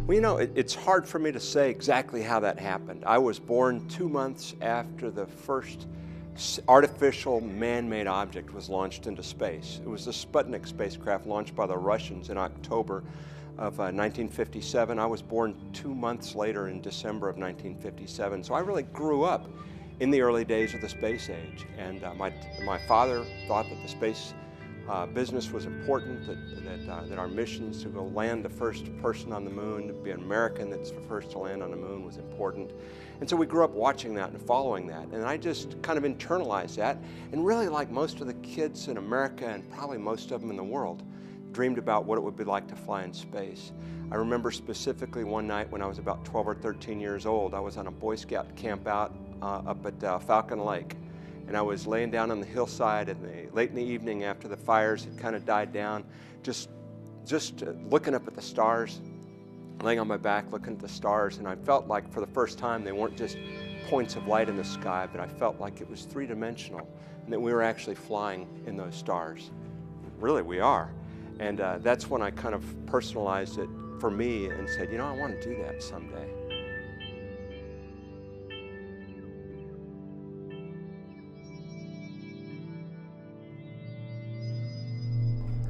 Well, you know, it's hard for me to say exactly how that happened. I was born 2 months after the first artificial man-made object was launched into space. It was the Sputnik spacecraft launched by the Russians in October of 1957. I was born 2 months later in December of 1957. So I really grew up in the early days of the space age. And my father thought that the space business was important, that our missions to go land the first person on the moon, to be an American that's the first to land on the moon was important. And so we grew up watching that and following that. And I just kind of internalized that. And really, like most of the kids in America and probably most of them in the world, dreamed about what it would be like to fly in space. I remember specifically one night when I was about 12 or 13 years old, I was on a Boy Scout camp out up at Falcon Lake. And I was laying down on the hillside late in the evening after the fires had kind of died down, just looking up at the stars, laying on my back looking at the stars. And I felt like for the first time they weren't just points of light in the sky, but I felt like it was three-dimensional and that we were actually flying in those stars. Really, we are. And that's when I kind of personalized it for me and said, you know, I want to do that someday.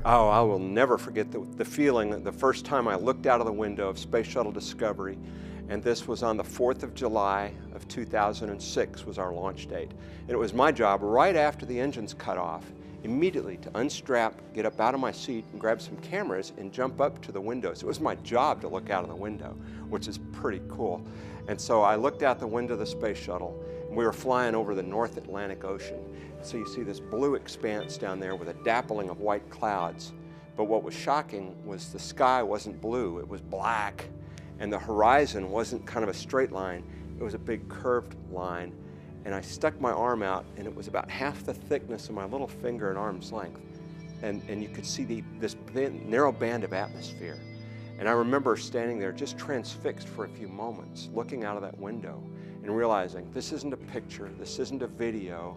Oh, I will never forget the feeling the first time I looked out of the window of Space Shuttle Discovery, and this was on the 4th of July of 2006 was our launch date. And it was my job right after the engines cut off, immediately to unstrap, get up out of my seat and grab some cameras and jump up to the windows. It was my job to look out of the window, which is pretty cool. And so I looked out the window of the space shuttle, and we were flying over the North Atlantic Ocean. So you see this blue expanse down there with a dappling of white clouds. But what was shocking was the sky wasn't blue, it was black. And the horizon wasn't kind of a straight line, it was a big curved line. And I stuck my arm out, and it was about half the thickness of my little finger at arm's length. And you could see this narrow band of atmosphere. And I remember standing there just transfixed for a few moments, looking out of that window and realizing this isn't a picture, this isn't a video,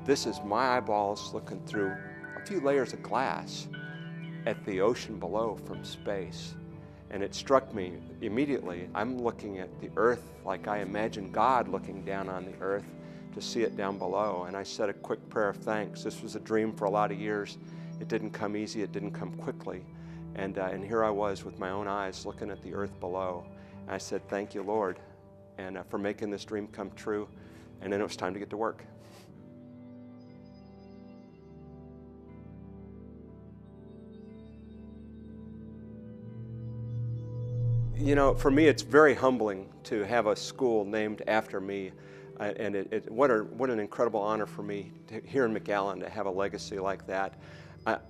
this is my eyeballs looking through a few layers of glass at the ocean below from space. And it struck me immediately, I'm looking at the earth like I imagine God looking down on the earth to see it down below. And I said a quick prayer of thanks. This was a dream for a lot of years. It didn't come easy, it didn't come quickly. And here I was with my own eyes looking at the earth below. And I said, thank you, Lord, and for making this dream come true. And then it was time to get to work. You know, for me, it's very humbling to have a school named after me. And what an incredible honor for me here in McAllen to have a legacy like that.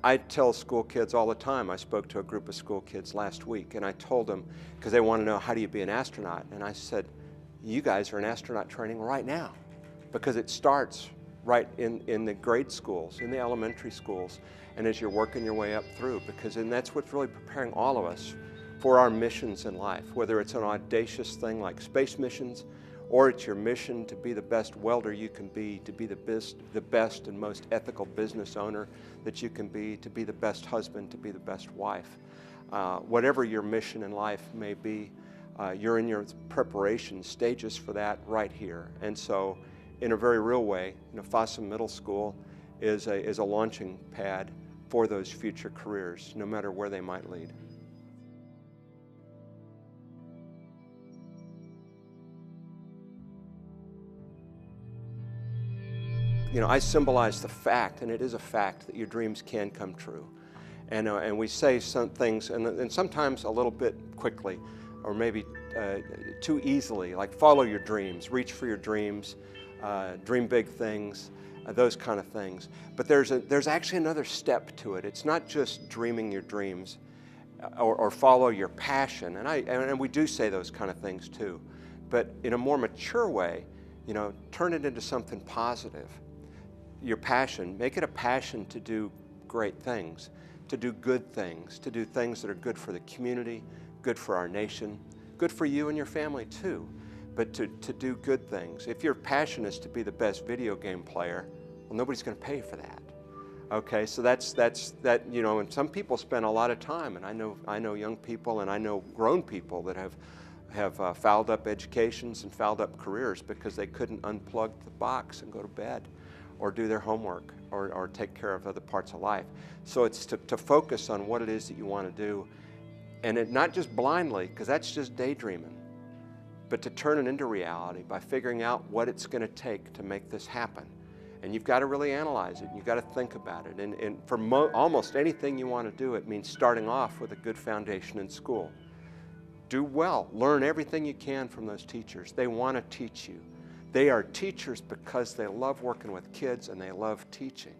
I tell school kids all the time. I spoke to a group of school kids last week, and I told them, because they want to know, how do you be an astronaut? And I said, you guys are in astronaut training right now, because it starts right in the grade schools, in the elementary schools, and as you're working your way up through, and that's what's really preparing all of us for our missions in life, whether it's an audacious thing like space missions, or it's your mission to be the best welder you can be, to be the best and most ethical business owner that you can be, to be the best husband, to be the best wife. Whatever your mission in life may be, you're in your preparation stages for that right here. And so, in a very real way, Fossum Middle School is a launching pad for those future careers, no matter where they might lead. I symbolize the fact, and it is a fact, that your dreams can come true. And we say some things, and sometimes a little bit quickly, or maybe too easily, like follow your dreams, reach for your dreams, dream big things, those kind of things. But there's actually another step to it. It's not just dreaming your dreams or follow your passion, and we do say those kind of things too. But in a more mature way, turn it into something positive. Your passion, make it a passion to do great things, to do good things, to do things that are good for the community, good for our nation, good for you and your family too, but to do good things. If your passion is to be the best video game player, well, nobody's going to pay for that. Okay, so that, you know, and some people spend a lot of time, and I know young people and I know grown people that have fouled up educations and fouled up careers because they couldn't unplug the box and go to bed or do their homework or take care of other parts of life. So it's to focus on what it is that you want to do, and not just blindly, because that's just daydreaming, but to turn it into reality by figuring out what it's going to take to make this happen. And you've got to really analyze it. You've got to think about it. And for almost anything you want to do, it means starting off with a good foundation in school. Do well. Learn everything you can from those teachers. They want to teach you. They are teachers because they love working with kids and they love teaching.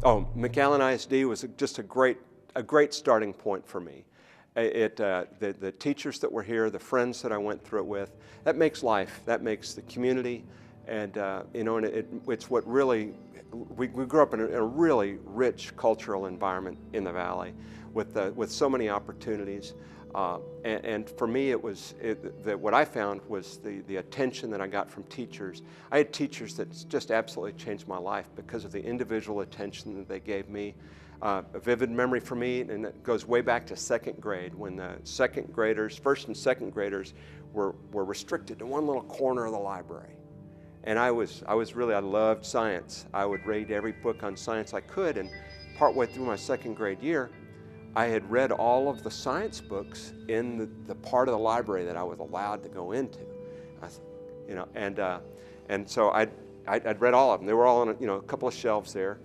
Oh, McAllen ISD was just a great starting point for me. The teachers that were here, the friends that I went through it with, that makes life, that makes the community, and you know, and it's what really, we grew up in a really rich cultural environment in the Valley with so many opportunities. And for me, what I found was the attention that I got from teachers. I had teachers that just absolutely changed my life because of the individual attention that they gave me. A vivid memory for me, and it goes way back to second grade, when the first and second graders were restricted to one little corner of the library. And I loved science. I would read every book on science I could, and partway through my second grade year, I had read all of the science books in the part of the library that I was allowed to go into. You know, and so I'd read all of them. They were all on a couple of shelves there.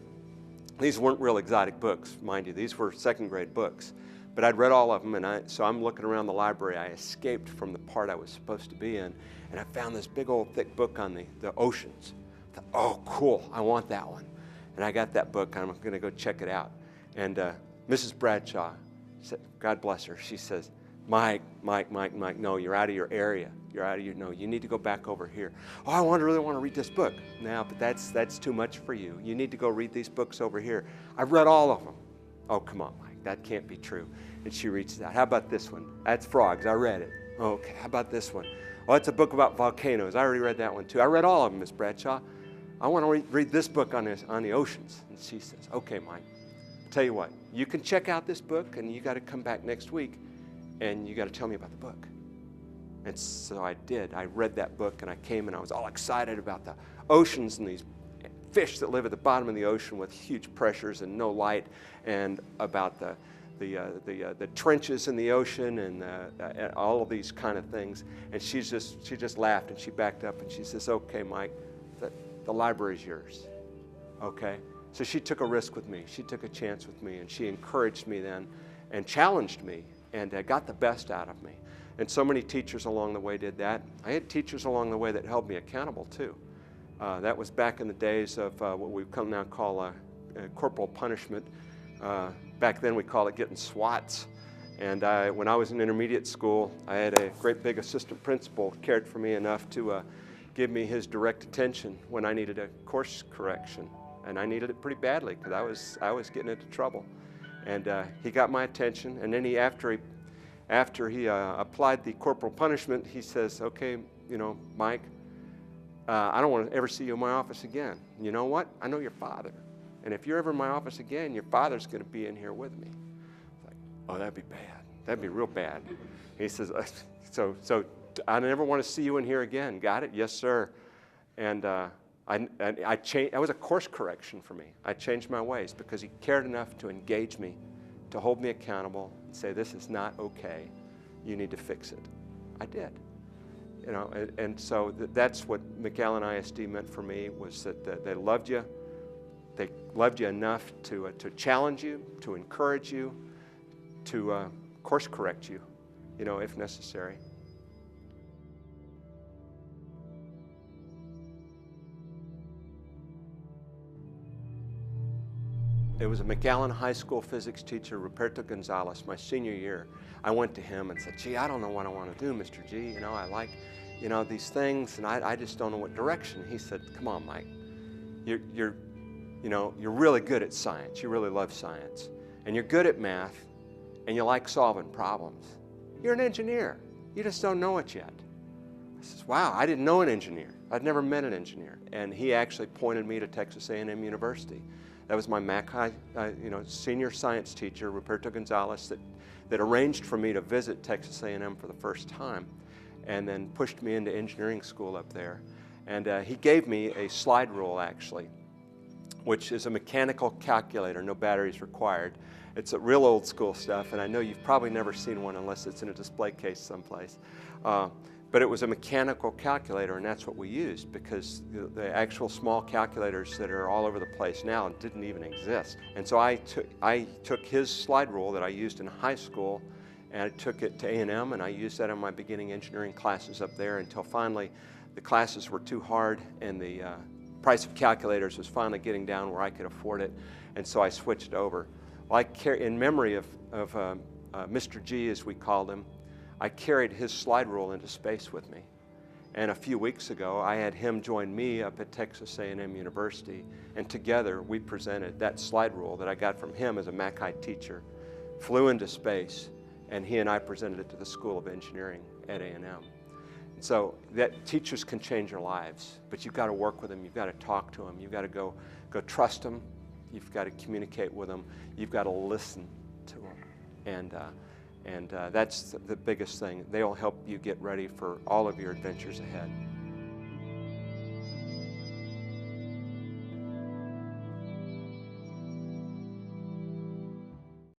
These weren't real exotic books, mind you. These were second grade books. But I'd read all of them, and so I'm looking around the library. I escaped from the part I was supposed to be in, and I found this big old thick book on the oceans. I thought, oh, cool, I want that one. And I got that book, and I'm going to go check it out. And Mrs. Bradshaw said, God bless her, she says, Mike, no, you're out of your area. No, you need to go back over here. Oh, I really want to read this book. No, but that's too much for you. You need to go read these books over here. I've read all of them. Oh, come on, Mike, that can't be true. And she reaches out. How about this one? That's frogs. I read it. Oh, okay, how about this one? Oh, it's a book about volcanoes. I already read that one too. I read all of them, Miss Bradshaw. I want to read this book on the oceans. And she says, okay, Mike, I'll tell you what, you can check out this book, and you got to come back next week, and you got to tell me about the book. And so I did. I read that book, and I came, and I was all excited about the oceans and these fish that live at the bottom of the ocean with huge pressures and no light, and about the trenches in the ocean and all of these kind of things. And she just laughed, and she backed up, and she says, okay, Mike, the library's yours, okay? So she took a risk with me. She took a chance with me, and she encouraged me then and challenged me and got the best out of me. And so many teachers along the way did that. I had teachers along the way that held me accountable too. That was back in the days of what we now call corporal punishment. Back then we call it getting swats. And when I was in intermediate school, I had a great big assistant principal who cared for me enough to give me his direct attention when I needed a course correction. And I needed it pretty badly because I was getting into trouble. And he got my attention, and then after he applied the corporal punishment, he says, okay, Mike, I don't want to ever see you in my office again. You know what? I know your father. And if you're ever in my office again, your father's going to be in here with me. It's like, oh, that'd be bad. That'd be real bad. He says, so I never want to see you in here again. Got it? Yes, sir. And I changed. That was a course correction for me. I changed my ways because he cared enough to engage me, to hold me accountable and say, this is not okay. You need to fix it. I did. And so that's what McAllen ISD meant for me, was that they loved you. They loved you enough to challenge you, to encourage you, to course correct you, if necessary. It was a McAllen High School physics teacher, Ruperto Gonzalez, my senior year. I went to him and said, gee, I don't know what I want to do, Mr. G. I like, these things, and I just don't know what direction. He said, come on, Mike, you're really good at science. You really love science. And you're good at math, and you like solving problems. You're an engineer. You just don't know it yet. I says, wow, I didn't know an engineer. I'd never met an engineer. And he actually pointed me to Texas A&M University. That was my McHi, senior science teacher, Ruperto Gonzalez, that arranged for me to visit Texas A&M for the first time, and then pushed me into engineering school up there. And he gave me a slide rule, actually, which is a mechanical calculator, no batteries required. It's a real old school stuff, and I know you've probably never seen one unless it's in a display case someplace. But it was a mechanical calculator, and that's what we used, because the actual small calculators that are all over the place now didn't even exist. And so I took his slide rule that I used in high school, and I took it to A&M, and I used that in my beginning engineering classes up there until finally the classes were too hard, and the price of calculators was finally getting down where I could afford it, and so I switched over. Well, in memory of Mr. G, as we called him, I carried his slide rule into space with me. And a few weeks ago, I had him join me up at Texas A&M University, and together we presented that slide rule that I got from him as a McHi teacher, flew into space, and he and I presented it to the School of Engineering at A&M. So that teachers can change your lives, but you've got to work with them, you've got to talk to them, you've got to go trust them, you've got to communicate with them, you've got to listen to them. And that's the biggest thing. They'll help you get ready for all of your adventures ahead.